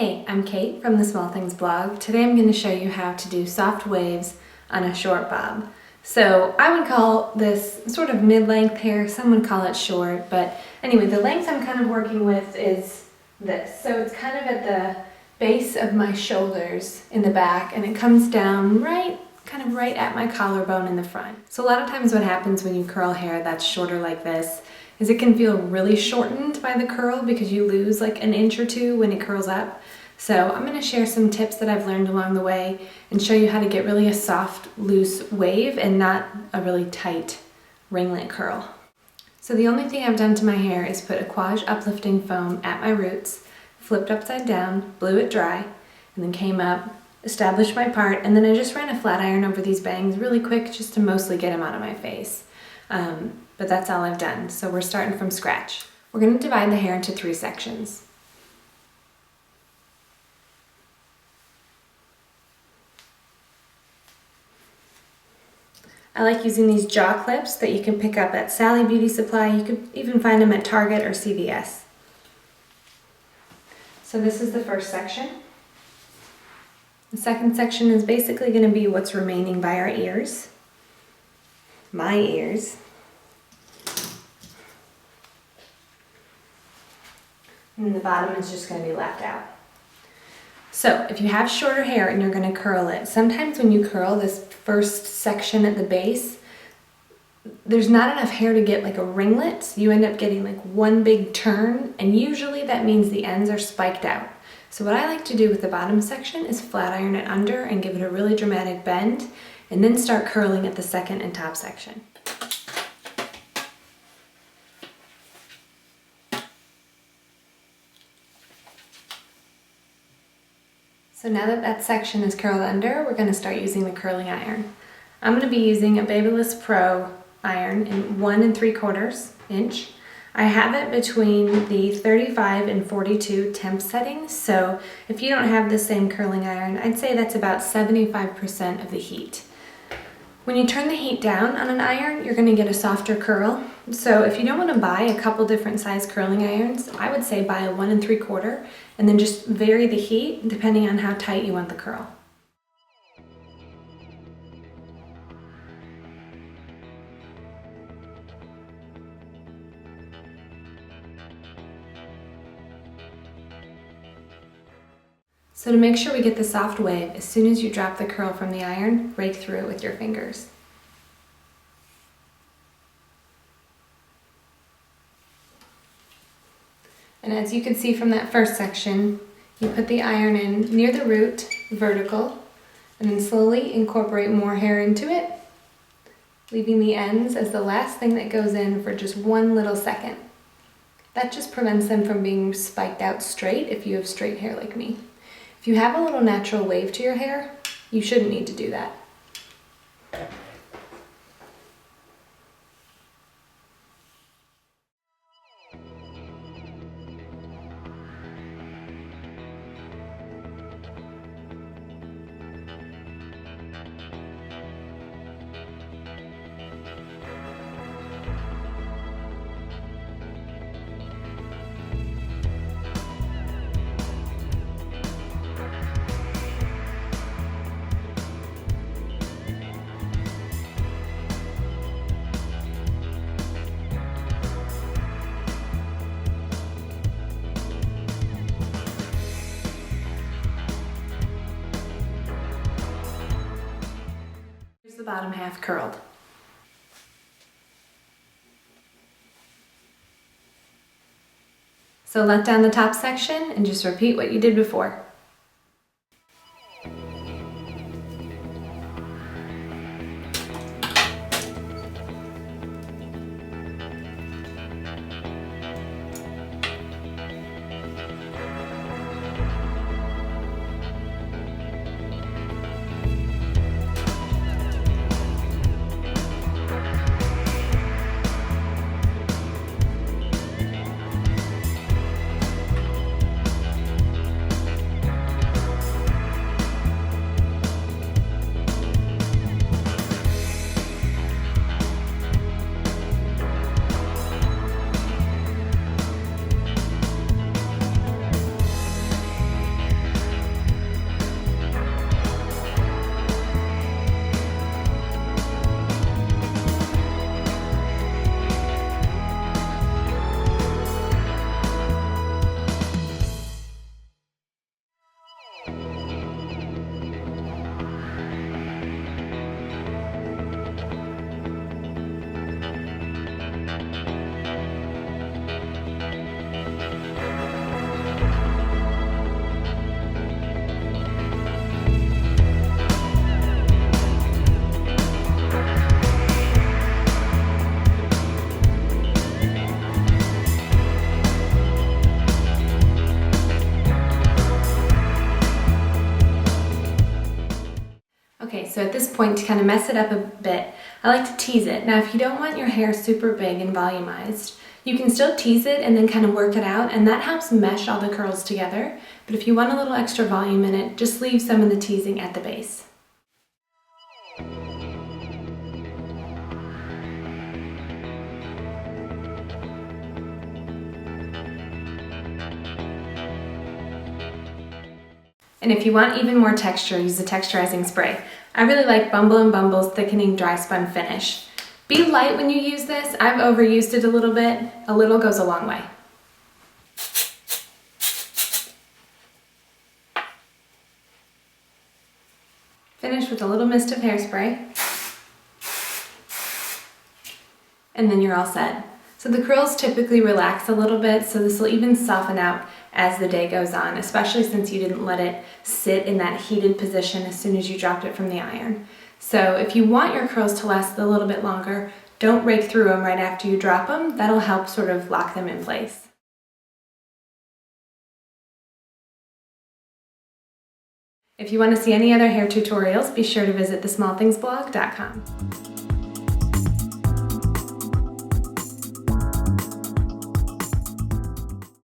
Hey, I'm Kate from the Small Things blog. Today I'm going to show you how to do soft waves on a short bob. So I would call this sort of mid-length hair, some would call it short, but anyway, the length I'm kind of working with is this. So it's kind of at the base of my shoulders in the back, and it comes down kind of right at my collarbone in the front. So a lot of times what happens when you curl hair that's shorter like this is it can feel really shortened by the curl because you lose like an inch or two when it curls up. So I'm going to share some tips that I've learned along the way and show you how to get really a soft, loose wave and not a really tight ringlet curl. So the only thing I've done to my hair is put Aquage uplifting foam at my roots, flipped upside down, blew it dry, and then came up, established my part, and then I just ran a flat iron over these bangs really quick just to mostly get them out of my face. But that's all I've done. So we're starting from scratch. We're going to divide the hair into 3 sections. I like using these jaw clips that you can pick up at Sally Beauty Supply. You could even find them at Target or CVS. So this is the first section. The second section is basically going to be what's remaining by our ears. My ears. And the bottom is just going to be left out. So if you have shorter hair and you're going to curl it, sometimes when you curl this first section at the base, there's not enough hair to get like a ringlet, so you end up getting like one big turn, and usually that means the ends are spiked out. So what I like to do with the bottom section is flat iron it under and give it a really dramatic bend, and then start curling at the second and top section. So now that that section is curled under, we're going to start using the curling iron. I'm going to be using a Babyliss Pro iron in 1 3/4 inch. I have it between the 35 and 42 temp settings, so if you don't have the same curling iron, I'd say that's about 75% of the heat. When you turn the heat down on an iron, you're going to get a softer curl. So if you don't want to buy a couple different size curling irons, I would say buy a 1 3/4 and then just vary the heat depending on how tight you want the curl. So to make sure we get the soft wave, as soon as you drop the curl from the iron, rake through it with your fingers. And as you can see from that first section, you put the iron in near the root, vertical, and then slowly incorporate more hair into it, leaving the ends as the last thing that goes in for just 1 little second. That just prevents them from being spiked out straight if you have straight hair like me. If you have a little natural wave to your hair, you shouldn't need to do that. The bottom half curled. So let down the top section and just repeat what you did before. so at this point, to kind of mess it up a bit, I like to tease it. Now, if you don't want your hair super big and volumized, you can still tease it and then kind of work it out, and that helps mesh all the curls together. But if you want a little extra volume in it, just leave some of the teasing at the base. And if you want even more texture, use a texturizing spray. I really like Bumble & Bumble's Thickening Dry Spun Finish. Be light when you use this. I've overused it a little bit. A little goes a long way. Finish with a little mist of hairspray. And then you're all set. So the curls typically relax a little bit, so this will even soften out as the day goes on, especially since you didn't let it sit in that heated position as soon as you dropped it from the iron. So if you want your curls to last a little bit longer, don't rake through them right after you drop them. That'll help sort of lock them in place. If you want to see any other hair tutorials, be sure to visit thesmallthingsblog.com.